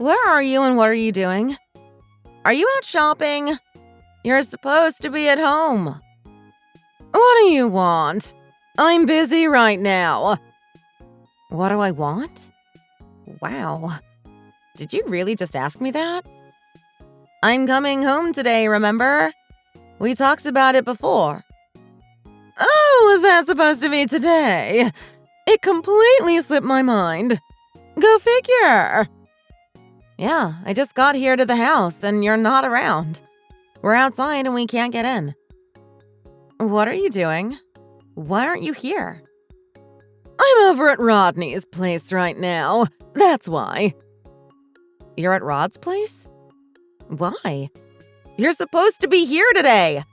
Where are you and what are you doing? Are you out shopping? You're supposed to be at home. What do you want? I'm busy right now. What do I want? Wow. Did you really just ask me that? I'm coming home today, remember? We talked about it before. Oh, was that supposed to be today? It completely slipped my mind. Go figure. Yeah, I just got here to the house and you're not around. We're outside and we can't get in. What are you doing? Why aren't you here? I'm over at Rodney's place right now. That's why. You're at Rod's place? Why? You're supposed to be here today.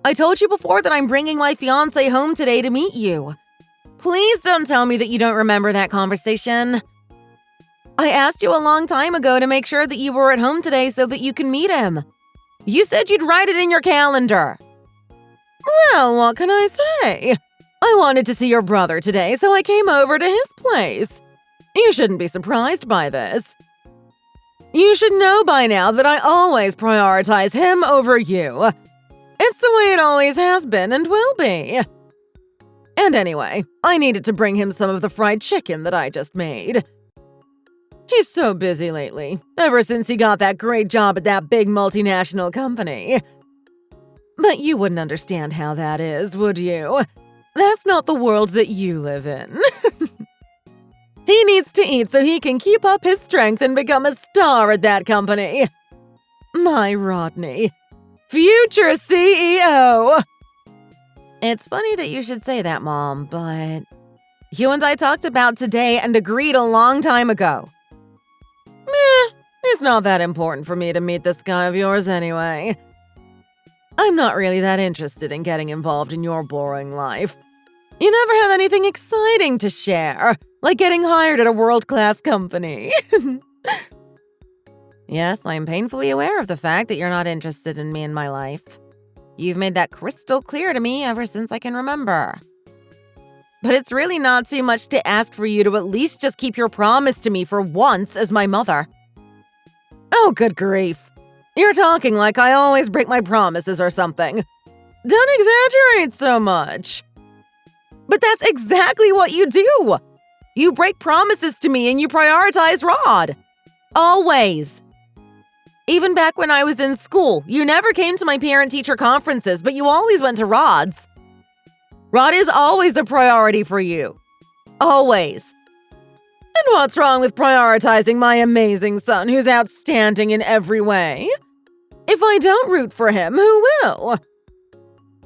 I told you before that I'm bringing my fiancé home today to meet you. Please don't tell me that you don't remember that conversation. I asked you a long time ago to make sure that you were at home today so that you can meet him. You said you'd write it in your calendar. Well, what can I say? I wanted to see your brother today, so I came over to his place. You shouldn't be surprised by this. You should know by now that I always prioritize him over you. It's the way it always has been and will be. And anyway, I needed to bring him some of the fried chicken that I just made. He's so busy lately, ever since he got that great job at that big multinational company. But you wouldn't understand how that is, would you? That's not the world that you live in. He needs to eat so he can keep up his strength and become a star at that company. My Rodney. Future CEO! It's funny that you should say that, Mom, but you and I talked about today and agreed a long time ago. It's not that important for me to meet this guy of yours anyway. I'm not really that interested in getting involved in your boring life. You never have anything exciting to share, like getting hired at a world-class company. Yes, I'm painfully aware of the fact that you're not interested in me in my life. You've made that crystal clear to me ever since I can remember. But it's really not too much to ask for you to at least just keep your promise to me for once as my mother. Oh, good grief. You're talking like I always break my promises or something. Don't exaggerate so much. But that's exactly what you do. You break promises to me and you prioritize Rod. Always. Even back when I was in school, you never came to my parent-teacher conferences, but you always went to Rod's. Rod is always the priority for you. Always. And what's wrong with prioritizing my amazing son who's outstanding in every way? If I don't root for him, who will?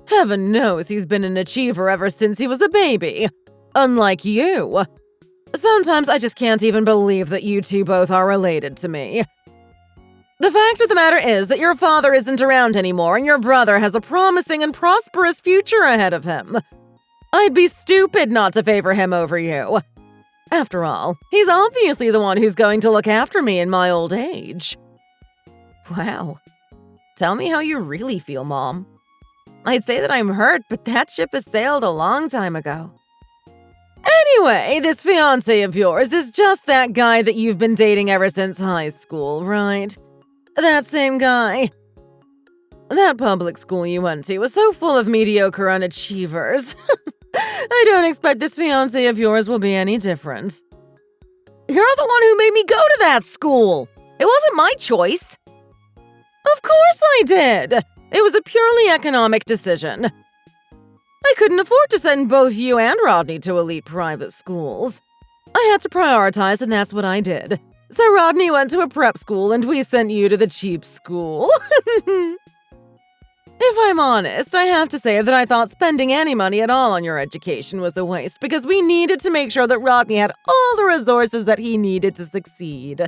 Heaven knows he's been an achiever ever since he was a baby. Unlike you. Sometimes I just can't even believe that you two both are related to me. The fact of the matter is that your father isn't around anymore and your brother has a promising and prosperous future ahead of him. I'd be stupid not to favor him over you. After all, he's obviously the one who's going to look after me in my old age. Wow. Tell me how you really feel, Mom. I'd say that I'm hurt, but that ship has sailed a long time ago. Anyway, this fiancé of yours is just that guy that you've been dating ever since high school, right? That same guy. That public school you went to was so full of mediocre unachievers. I don't expect this fiancé of yours will be any different. You're the one who made me go to that school. It wasn't my choice. Of course I did. It was a purely economic decision. I couldn't afford to send both you and Rodney to elite private schools. I had to prioritize, and that's what I did. So Rodney went to a prep school, and we sent you to the cheap school. If I'm honest, I have to say that I thought spending any money at all on your education was a waste because we needed to make sure that Rodney had all the resources that he needed to succeed.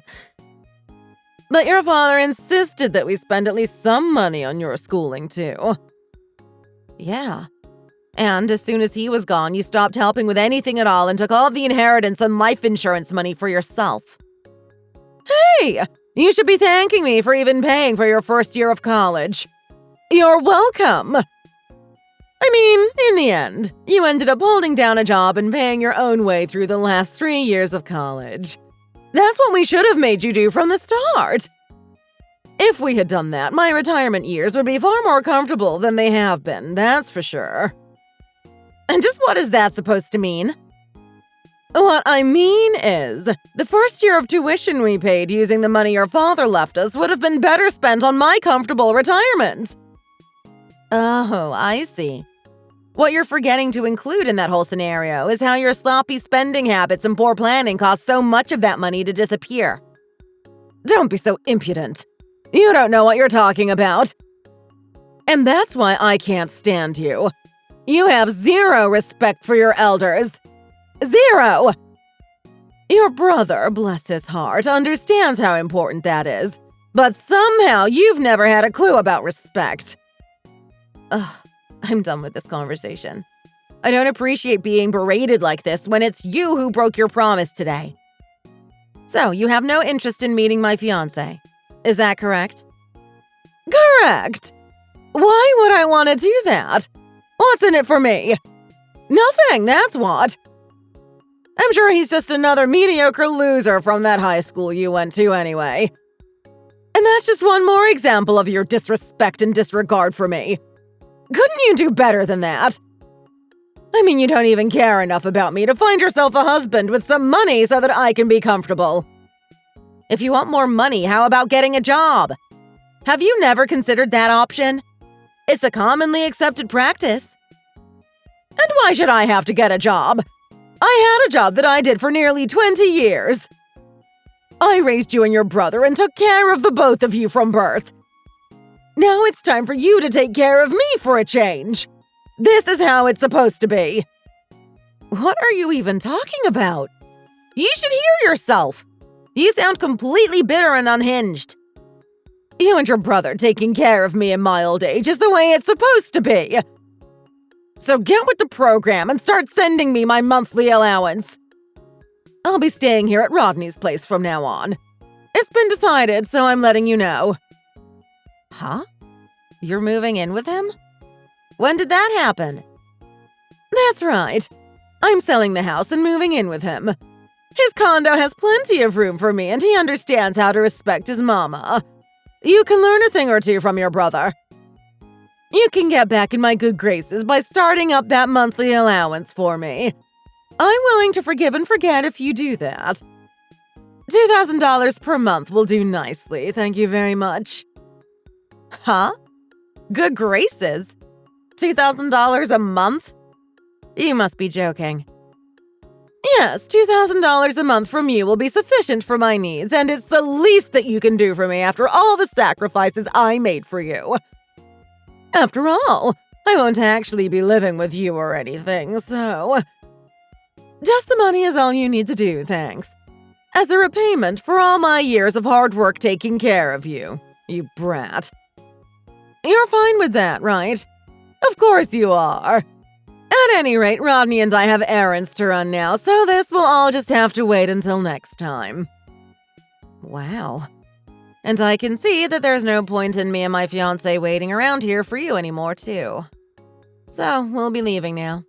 But your father insisted that we spend at least some money on your schooling, too. Yeah. And as soon as he was gone, you stopped helping with anything at all and took all of the inheritance and life insurance money for yourself. Hey! You should be thanking me for even paying for your first year of college. You're welcome! I mean, in the end, you ended up holding down a job and paying your own way through the last 3 years of college. That's what we should have made you do from the start. If we had done that, my retirement years would be far more comfortable than they have been, that's for sure. And just what is that supposed to mean? What I mean is, the first year of tuition we paid using the money your father left us would have been better spent on my comfortable retirement. Oh, I see. What you're forgetting to include in that whole scenario is how your sloppy spending habits and poor planning caused so much of that money to disappear. Don't be so impudent. You don't know what you're talking about. And that's why I can't stand you. You have zero respect for your elders. Zero! Your brother, bless his heart, understands how important that is. But somehow you've never had a clue about respect. Ugh, I'm done with this conversation. I don't appreciate being berated like this when it's you who broke your promise today. So, you have no interest in meeting my fiancé. Is that correct? Correct! Why would I want to do that? What's in it for me? Nothing, that's what. I'm sure he's just another mediocre loser from that high school you went to anyway. And that's just one more example of your disrespect and disregard for me. Couldn't you do better than that? I mean, you don't even care enough about me to find yourself a husband with some money so that I can be comfortable. If you want more money, how about getting a job? Have you never considered that option? It's a commonly accepted practice. And why should I have to get a job? I had a job that I did for nearly 20 years. I raised you and your brother and took care of the both of you from birth. Now it's time for you to take care of me for a change. This is how it's supposed to be. What are you even talking about? You should hear yourself. You sound completely bitter and unhinged. You and your brother taking care of me in my old age is the way it's supposed to be. So get with the program and start sending me my monthly allowance. I'll be staying here at Rodney's place from now on. It's been decided, so I'm letting you know. Huh? You're moving in with him? When did that happen? That's right. I'm selling the house and moving in with him. His condo has plenty of room for me and he understands how to respect his mama. You can learn a thing or two from your brother. You can get back in my good graces by starting up that monthly allowance for me. I'm willing to forgive and forget if you do that. $2,000 per month will do nicely, thank you very much. Huh? Good graces? $2,000 a month? You must be joking. Yes, $2,000 a month from you will be sufficient for my needs, and it's the least that you can do for me after all the sacrifices I made for you. After all, I won't actually be living with you or anything, so… Just the money is all you need to do, thanks. As a repayment for all my years of hard work taking care of you, you brat. You're fine with that, right? Of course you are. At any rate, Rodney and I have errands to run now, so this will all just have to wait until next time. Wow. And I can see that there's no point in me and my fiancé waiting around here for you anymore, too. So, we'll be leaving now.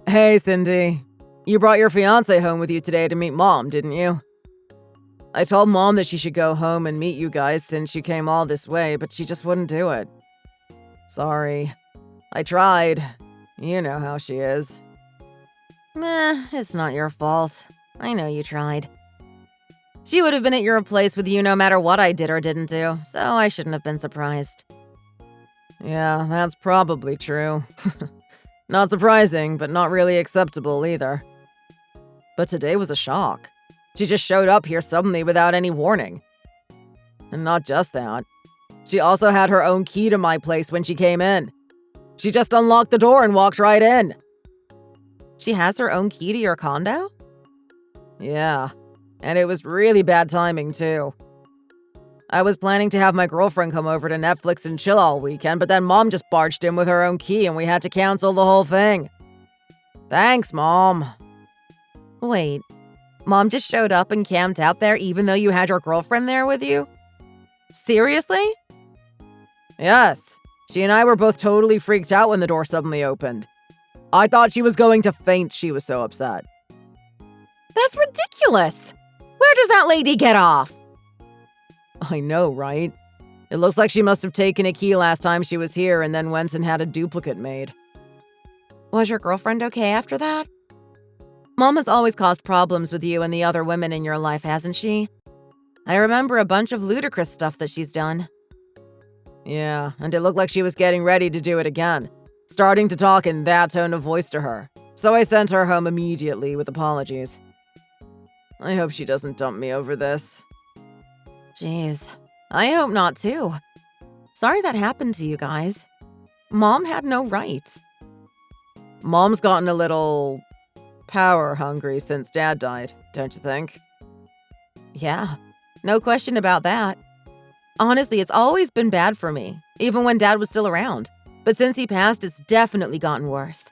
Hey, Cindy. You brought your fiancé home with you today to meet Mom, didn't you? I told Mom that she should go home and meet you guys since she came all this way, but she just wouldn't do it. Sorry. I tried. You know how she is. Meh, it's not your fault. I know you tried. She would have been at your place with you no matter what I did or didn't do, so I shouldn't have been surprised. Yeah, that's probably true. Not surprising, but not really acceptable either. But today was a shock. She just showed up here suddenly without any warning. And not just that. She also had her own key to my place when she came in. She just unlocked the door and walked right in. She has her own key to your condo? Yeah, and it was really bad timing, too. I was planning to have my girlfriend come over to Netflix and chill all weekend, but then Mom just barged in with her own key and we had to cancel the whole thing. Thanks, Mom. Wait, Mom just showed up and camped out there even though you had your girlfriend there with you? Seriously? Yes. She and I were both totally freaked out when the door suddenly opened. I thought she was going to faint, she was so upset. That's ridiculous! Where does that lady get off? I know, right? It looks like she must have taken a key last time she was here and then went and had a duplicate made. Was your girlfriend okay after that? Mom has always caused problems with you and the other women in your life, hasn't she? I remember a bunch of ludicrous stuff that she's done. Yeah, and it looked like she was getting ready to do it again, starting to talk in that tone of voice to her. So I sent her home immediately with apologies. I hope she doesn't dump me over this. Jeez, I hope not too. Sorry that happened to you guys. Mom had no right. Mom's gotten a little power hungry since Dad died, don't you think? Yeah, no question about that. Honestly, it's always been bad for me, even when Dad was still around. But since he passed, it's definitely gotten worse.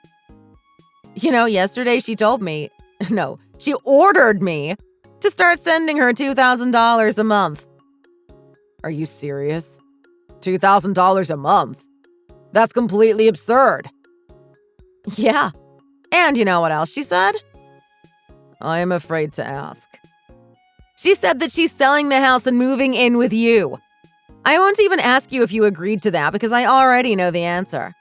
You know, yesterday she told me, no, she ordered me to start sending her $2,000 a month. Are you serious? $2,000 a month? That's completely absurd. Yeah. And you know what else she said? I am afraid to ask. She said that she's selling the house and moving in with you. I won't even ask you if you agreed to that because I already know the answer.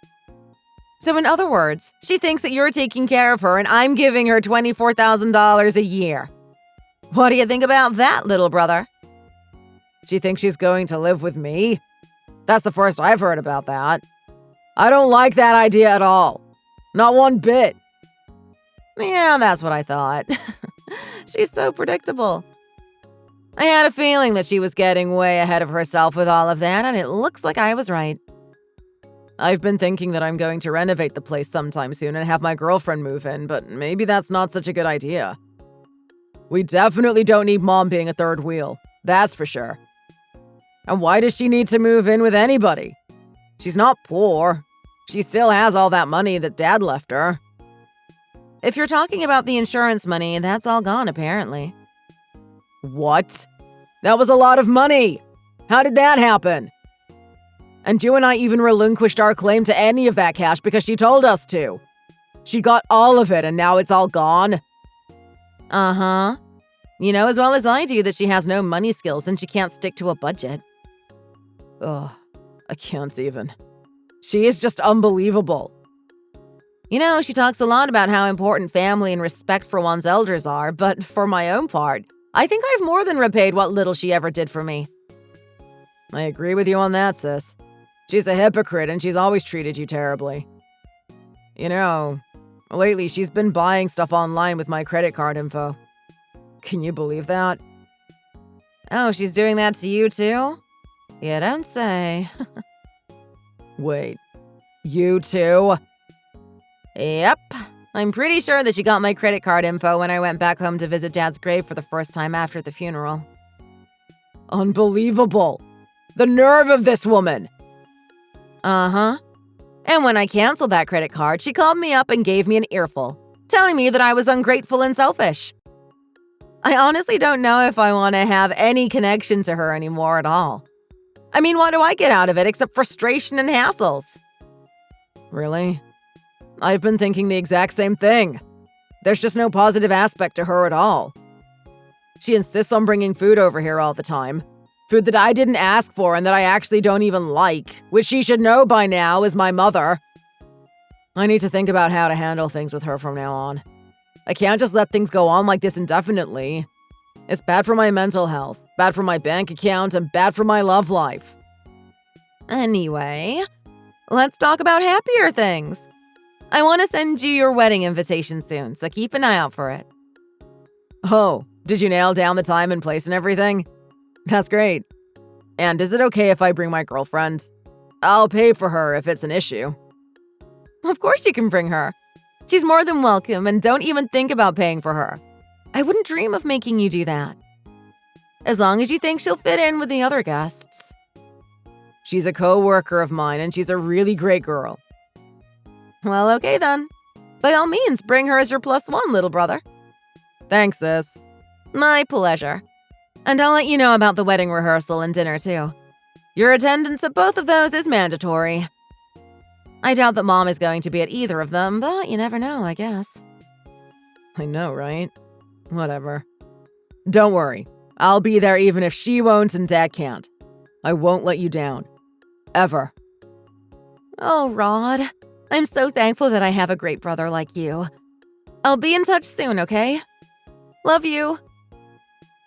So in other words, she thinks that you're taking care of her and I'm giving her $24,000 a year. What do you think about that, little brother? She thinks she's going to live with me? That's the first I've heard about that. I don't like that idea at all. Not one bit. Yeah, that's what I thought. She's so predictable. I had a feeling that she was getting way ahead of herself with all of that, and it looks like I was right. I've been thinking that I'm going to renovate the place sometime soon and have my girlfriend move in, but maybe that's not such a good idea. We definitely don't need Mom being a third wheel, that's for sure. And why does she need to move in with anybody? She's not poor. She still has all that money that Dad left her. If you're talking about the insurance money, that's all gone, apparently. What? That was a lot of money! How did that happen? And you and I even relinquished our claim to any of that cash because she told us to. She got all of it and now it's all gone? Uh-huh. You know as well as I do that she has no money skills and she can't stick to a budget. Ugh, I can't even. She is just unbelievable. You know, she talks a lot about how important family and respect for one's elders are, but for my own part, I think I've more than repaid what little she ever did for me. I agree with you on that, sis. She's a hypocrite and she's always treated you terribly. You know, lately she's been buying stuff online with my credit card info. Can you believe that? Oh, she's doing that to you too? You don't say. Wait, you too? Yep. I'm pretty sure that she got my credit card info when I went back home to visit Dad's grave for the first time after the funeral. Unbelievable! The nerve of this woman! Uh-huh. And when I canceled that credit card, she called me up and gave me an earful, telling me that I was ungrateful and selfish. I honestly don't know if I want to have any connection to her anymore at all. I mean, what do I get out of it except frustration and hassles? Really? I've been thinking the exact same thing. There's just no positive aspect to her at all. She insists on bringing food over here all the time. Food that I didn't ask for and that I actually don't even like, which she should know by now is my mother. I need to think about how to handle things with her from now on. I can't just let things go on like this indefinitely. It's bad for my mental health, bad for my bank account, and bad for my love life. Anyway, let's talk about happier things. I want to send you your wedding invitation soon, so keep an eye out for it. Oh, did you nail down the time and place and everything? That's great. And is it okay if I bring my girlfriend? I'll pay for her if it's an issue. Of course you can bring her. She's more than welcome, and don't even think about paying for her. I wouldn't dream of making you do that. As long as you think she'll fit in with the other guests. She's a co-worker of mine, and she's a really great girl. Well, okay then. By all means, bring her as your +1, little brother. Thanks, sis. My pleasure. And I'll let you know about the wedding rehearsal and dinner, too. Your attendance at both of those is mandatory. I doubt that Mom is going to be at either of them, but you never know, I guess. I know, right? Whatever. Don't worry. I'll be there even if she won't and Dad can't. I won't let you down. Ever. Oh, Rod. I'm so thankful that I have a great brother like you. I'll be in touch soon, okay? Love you.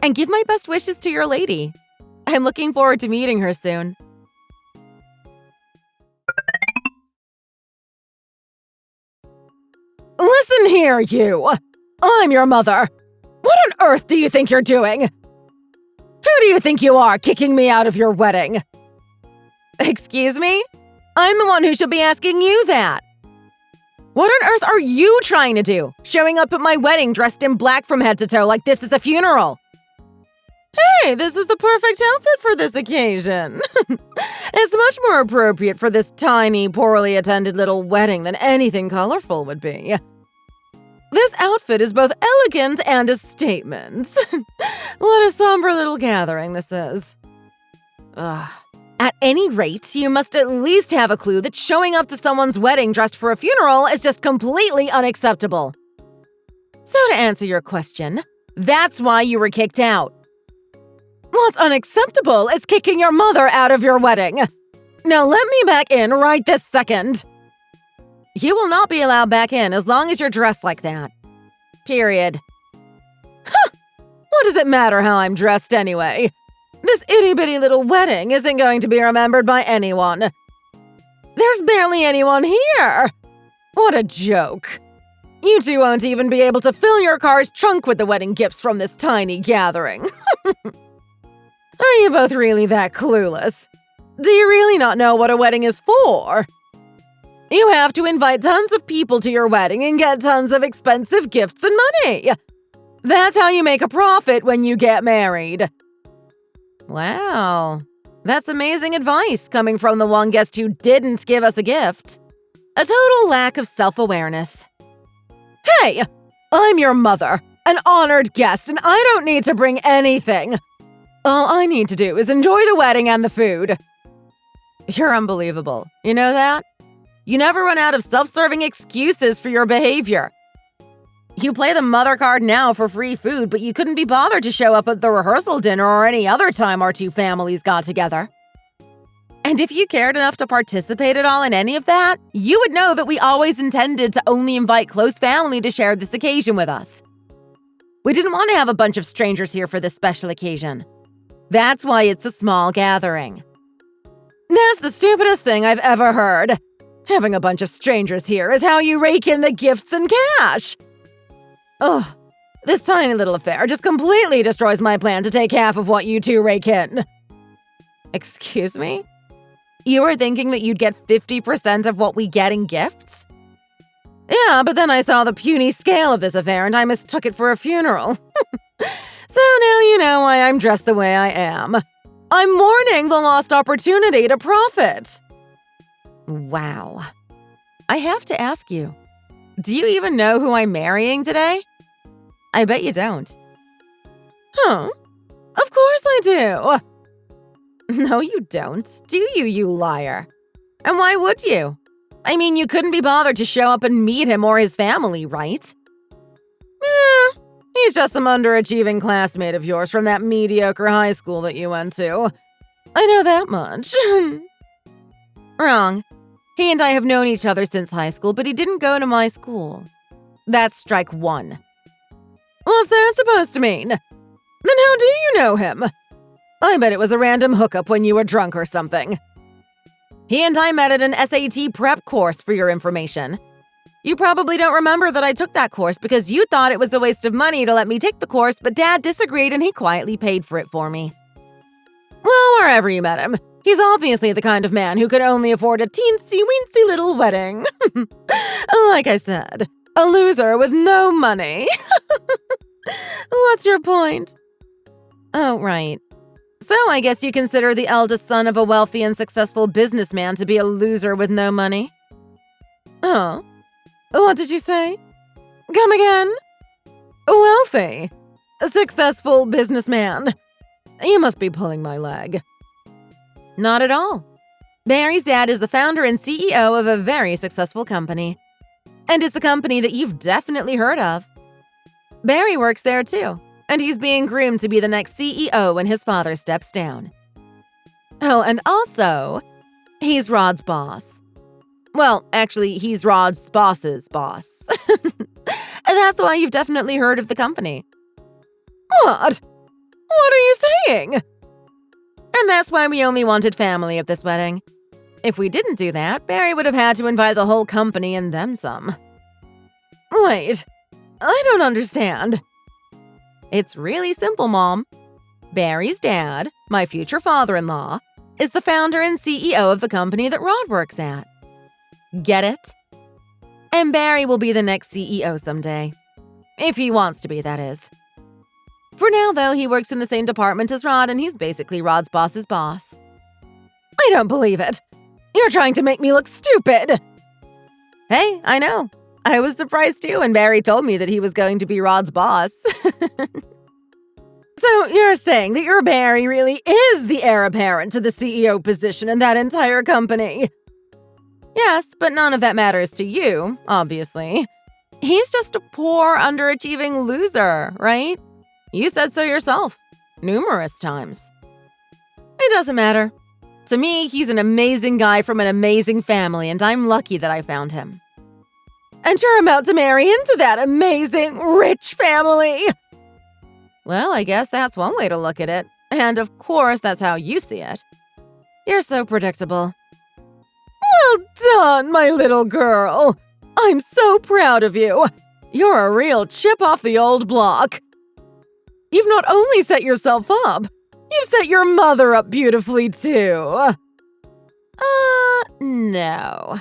And give my best wishes to your lady. I'm looking forward to meeting her soon. Listen here, you! I'm your mother! What on earth do you think you're doing? Who do you think you are, kicking me out of your wedding? Excuse me? I'm the one who should be asking you that. What on earth are you trying to do, showing up at my wedding dressed in black from head to toe like this is a funeral? Hey, this is the perfect outfit for this occasion. It's much more appropriate for this tiny, poorly attended little wedding than anything colorful would be. This outfit is both elegant and a statement. What a somber little gathering this is. Ugh. At any rate, you must at least have a clue that showing up to someone's wedding dressed for a funeral is just completely unacceptable. So to answer your question, that's why you were kicked out. What's unacceptable is kicking your mother out of your wedding. Now let me back in right this second. You will not be allowed back in as long as you're dressed like that. Period. Huh! What does it matter how I'm dressed anyway? This itty-bitty little wedding isn't going to be remembered by anyone. There's barely anyone here. What a joke. You two won't even be able to fill your car's trunk with the wedding gifts from this tiny gathering. Are you both really that clueless? Do you really not know what a wedding is for? You have to invite tons of people to your wedding and get tons of expensive gifts and money. That's how you make a profit when you get married. Wow, that's amazing advice coming from the one guest who didn't give us a gift. A total lack of self-awareness. Hey, I'm your mother, an honored guest, and I don't need to bring anything. All I need to do is enjoy the wedding and the food. You're unbelievable. You know that? You never run out of self-serving excuses for your behavior. You play the mother card now for free food, but you couldn't be bothered to show up at the rehearsal dinner or any other time our two families got together. And if you cared enough to participate at all in any of that, you would know that we always intended to only invite close family to share this occasion with us. We didn't want to have a bunch of strangers here for this special occasion. That's why it's a small gathering. That's the stupidest thing I've ever heard. Having a bunch of strangers here is how you rake in the gifts and cash. Ugh, this tiny little affair just completely destroys my plan to take half of what you two rake in. Excuse me? You were thinking that you'd get 50% of what we get in gifts? Yeah, but then I saw the puny scale of this affair and I mistook it for a funeral. So now you know why I'm dressed the way I am. I'm mourning the lost opportunity to profit. Wow. I have to ask you, do you even know who I'm marrying today? I bet you don't. Huh? Of course I do. No, you don't. Do you, you liar? And why would you? I mean, you couldn't be bothered to show up and meet him or his family, right? He's just some underachieving classmate of yours from that mediocre high school that you went to. I know that much. Wrong. He and I have known each other since high school, but he didn't go to my school. That's strike one. What's that supposed to mean? Then how do you know him? I bet it was a random hookup when you were drunk or something. He and I met at an SAT prep course, for your information. You probably don't remember that I took that course because you thought it was a waste of money to let me take the course, but Dad disagreed and he quietly paid for it for me. Well, wherever you met him, he's obviously the kind of man who could only afford a teensy-weensy little wedding. Like I said, a loser with no money. What's your point? Oh, right. So I guess you consider the eldest son of a wealthy and successful businessman to be a loser with no money? Oh, what did you say? Come again? Wealthy. A successful businessman. You must be pulling my leg. Not at all. Barry's dad is the founder and CEO of a very successful company. And it's a company that you've definitely heard of. Barry works there too, and he's being groomed to be the next CEO when his father steps down. Oh, and also, he's Rod's boss. Well, actually, he's Rod's boss's boss. And that's why you've definitely heard of the company. What? What are you saying? And that's why we only wanted family at this wedding. If we didn't do that, Barry would have had to invite the whole company and then some. Wait, I don't understand. It's really simple, Mom. Barry's dad, my future father-in-law, is the founder and CEO of the company that Rod works at. Get it? And Barry will be the next CEO someday. If he wants to be, that is. For now, though, he works in the same department as Rod, and he's basically Rod's boss's boss. I don't believe it. You're trying to make me look stupid. Hey, I know. I was surprised too when Barry told me that he was going to be Rod's boss. So you're saying that your Barry really is the heir apparent to the CEO position in that entire company? Yes, but none of that matters to you, obviously. He's just a poor, underachieving loser, right? You said so yourself, numerous times. It doesn't matter. To me, he's an amazing guy from an amazing family, and I'm lucky that I found him. And you're about to marry into that amazing, rich family? Well, I guess that's one way to look at it. And of course, that's how you see it. You're so predictable. Well done, my little girl. I'm so proud of you. You're a real chip off the old block. You've not only set yourself up, you've set your mother up beautifully, too. No.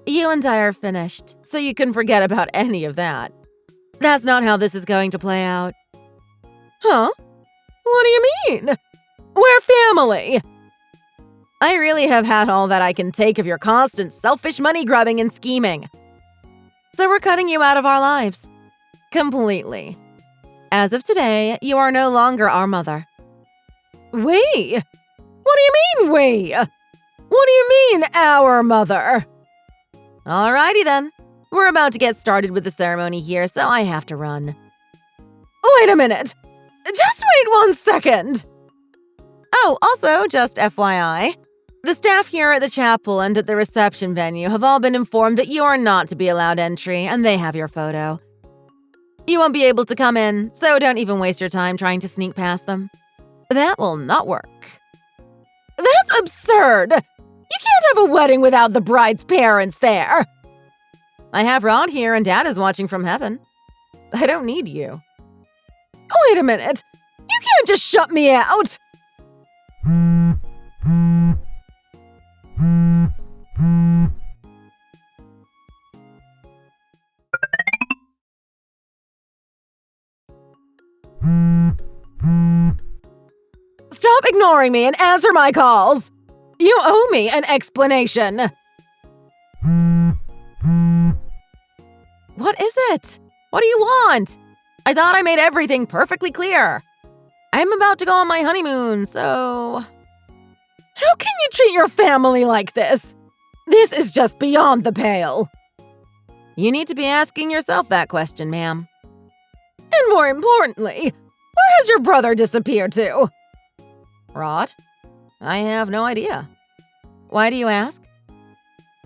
You and I are finished, so you can forget about any of that. That's not how this is going to play out. Huh? What do you mean? We're family. I really have had all that I can take of your constant selfish money grubbing and scheming. So we're cutting you out of our lives. Completely. As of today, you are no longer our mother. We? What do you mean, we? What do you mean, our mother? Alrighty then. We're about to get started with the ceremony here, so I have to run. Wait a minute. Just wait 1 second. Oh, also, just FYI, the staff here at the chapel and at the reception venue have all been informed that you are not to be allowed entry, and they have your photo. You won't be able to come in, so don't even waste your time trying to sneak past them. That will not work. That's absurd! You can't have a wedding without the bride's parents there! I have Rod here and Dad is watching from heaven. I don't need you. Wait a minute! You can't just shut me out! Stop ignoring me and answer my calls! You owe me an explanation! What is it? What do you want? I thought I made everything perfectly clear. I'm about to go on my honeymoon, so… How can you treat your family like this? This is just beyond the pale. You need to be asking yourself that question, ma'am. And more importantly, where has your brother disappeared to? Rod? I have no idea. Why do you ask?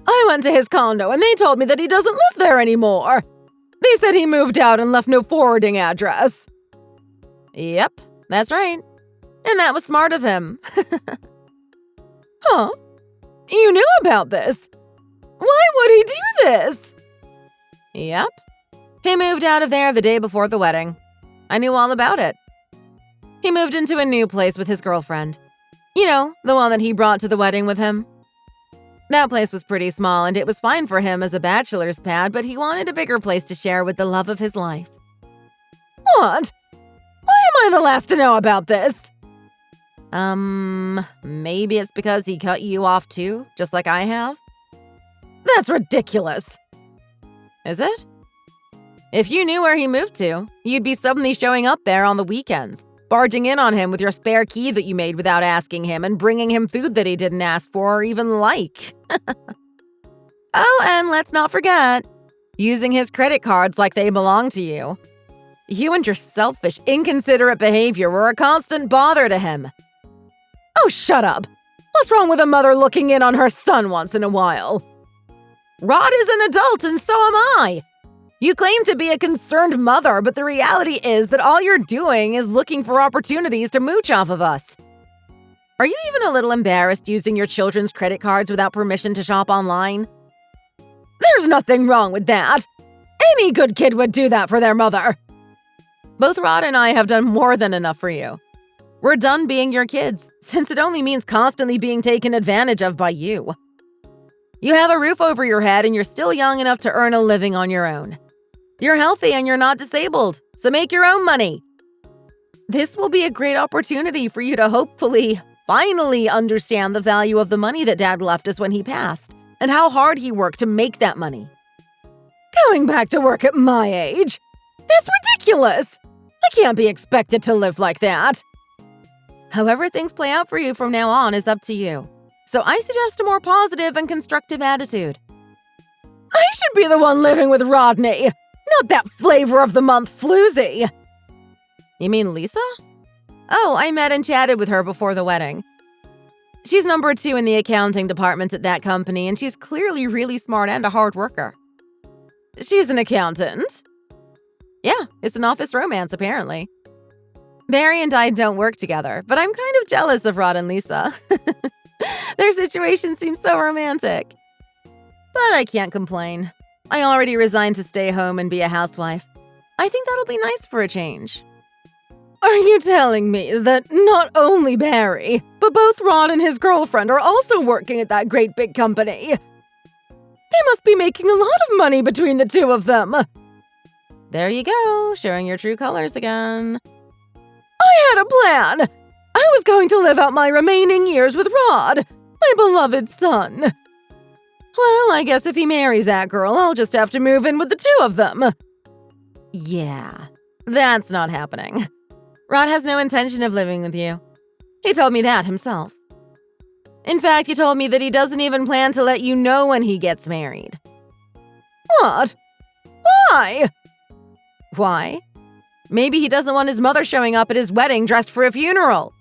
I went to his condo and they told me that he doesn't live there anymore. They said he moved out and left no forwarding address. Yep, that's right. And that was smart of him. Huh? You knew about this? Why would he do this? Yep. He moved out of there the day before the wedding. I knew all about it. He moved into a new place with his girlfriend. You know, the one that he brought to the wedding with him. That place was pretty small and it was fine for him as a bachelor's pad, but he wanted a bigger place to share with the love of his life. What? Why am I the last to know about this? Maybe it's because he cut you off too, just like I have? That's ridiculous. Is it? If you knew where he moved to, you'd be suddenly showing up there on the weekends, barging in on him with your spare key that you made without asking him and bringing him food that he didn't ask for or even like. Oh, and let's not forget, using his credit cards like they belong to you. You and your selfish, inconsiderate behavior were a constant bother to him. Oh, shut up! What's wrong with a mother looking in on her son once in a while? Rod is an adult and so am I. You claim to be a concerned mother, but the reality is that all you're doing is looking for opportunities to mooch off of us. Are you even a little embarrassed using your children's credit cards without permission to shop online? There's nothing wrong with that. Any good kid would do that for their mother. Both Rod and I have done more than enough for you. We're done being your kids, since it only means constantly being taken advantage of by you. You have a roof over your head and you're still young enough to earn a living on your own. You're healthy and you're not disabled, so make your own money. This will be a great opportunity for you to hopefully, finally understand the value of the money that Dad left us when he passed, and how hard he worked to make that money. Going back to work at my age? That's ridiculous! I can't be expected to live like that. However things play out for you from now on is up to you. So I suggest a more positive and constructive attitude. I should be the one living with Rodney, not that flavor of the month floozy. You mean Lisa? Oh, I met and chatted with her before the wedding. She's number 2 in the accounting department at that company, and she's clearly really smart and a hard worker. She's an accountant? Yeah, it's an office romance, apparently. Barry and I don't work together, but I'm kind of jealous of Rod and Lisa. Their situation seems so romantic. But I can't complain. I already resigned to stay home and be a housewife. I think that'll be nice for a change. Are you telling me that not only Barry, but both Rod and his girlfriend are also working at that great big company? They must be making a lot of money between the two of them. There you go, showing your true colors again. I had a plan. I was going to live out my remaining years with Rod, my beloved son. Well, I guess if he marries that girl, I'll just have to move in with the two of them. Yeah, that's not happening. Rod has no intention of living with you. He told me that himself. In fact, he told me that he doesn't even plan to let you know when he gets married. What? Why? Why? Maybe he doesn't want his mother showing up at his wedding dressed for a funeral.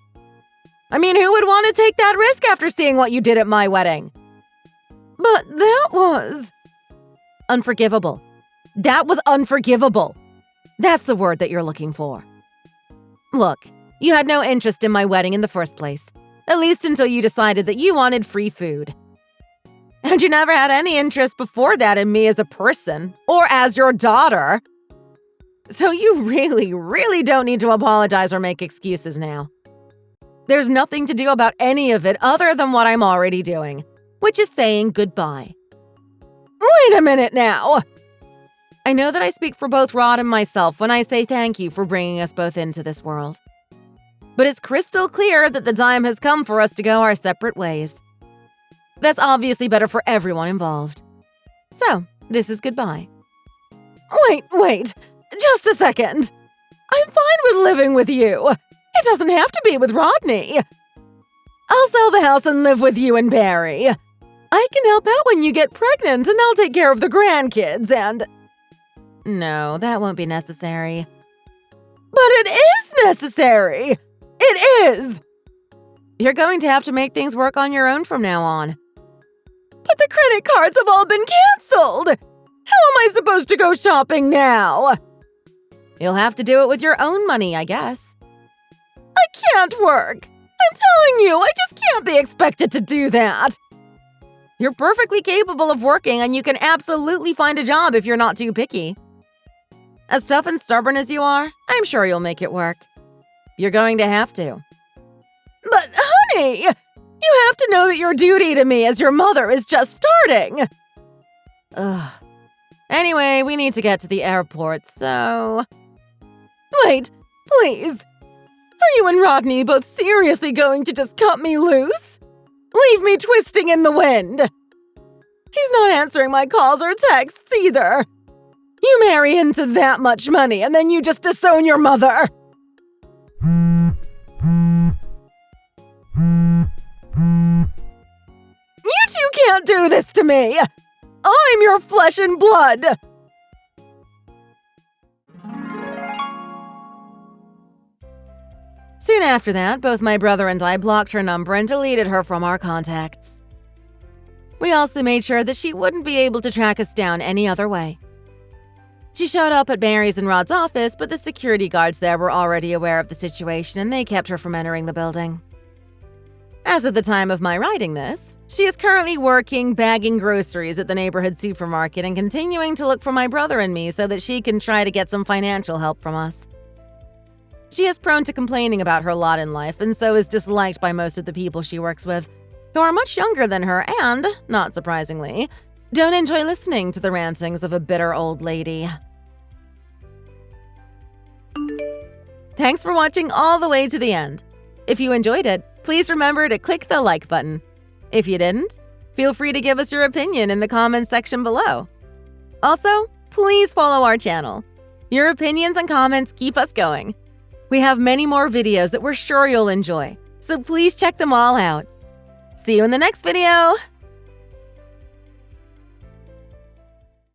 I mean, who would want to take that risk after seeing what you did at my wedding? But that was... unforgivable. That was unforgivable. That's the word that you're looking for. Look, you had no interest in my wedding in the first place, at least until you decided that you wanted free food. And you never had any interest before that in me as a person, or as your daughter. So you really don't need to apologize or make excuses now. There's nothing to do about any of it other than what I'm already doing, which is saying goodbye. Wait a minute now! I know that I speak for both Rod and myself when I say thank you for bringing us both into this world. But it's crystal clear that the time has come for us to go our separate ways. That's obviously better for everyone involved. So, this is goodbye. Wait, just a second. I'm fine with living with you. It doesn't have to be with Rodney. I'll sell the house and live with you and Barry. I can help out when you get pregnant and I'll take care of the grandkids and... No, that won't be necessary. But it is necessary! It is! You're going to have to make things work on your own from now on. But the credit cards have all been canceled! How am I supposed to go shopping now? You'll have to do it with your own money, I guess. I can't work! I'm telling you, I just can't be expected to do that! You're perfectly capable of working and you can absolutely find a job if you're not too picky. As tough and stubborn as you are, I'm sure you'll make it work. You're going to have to. But honey, you have to know that your duty to me as your mother is just starting. Ugh. Anyway, we need to get to the airport, so... Wait, please. Are you and Rodney both seriously going to just cut me loose? Leave me twisting in the wind. He's not answering my calls or texts either. You marry into that much money and then you just disown your mother. You two can't do this to me! I'm your flesh and blood! Soon after that, both my brother and I blocked her number and deleted her from our contacts. We also made sure that she wouldn't be able to track us down any other way. She showed up at Mary's and Rod's office, but the security guards there were already aware of the situation and they kept her from entering the building. As of the time of my writing this, she is currently working bagging groceries at the neighborhood supermarket and continuing to look for my brother and me so that she can try to get some financial help from us. She is prone to complaining about her lot in life and so is disliked by most of the people she works with, who are much younger than her and, not surprisingly, don't enjoy listening to the rantings of a bitter old lady. Thanks for watching all the way to the end. If you enjoyed it, please remember to click the like button. If you didn't, feel free to give us your opinion in the comments section below. Also, please follow our channel. Your opinions and comments keep us going. We have many more videos that we're sure you'll enjoy, so please check them all out. See you in the next video!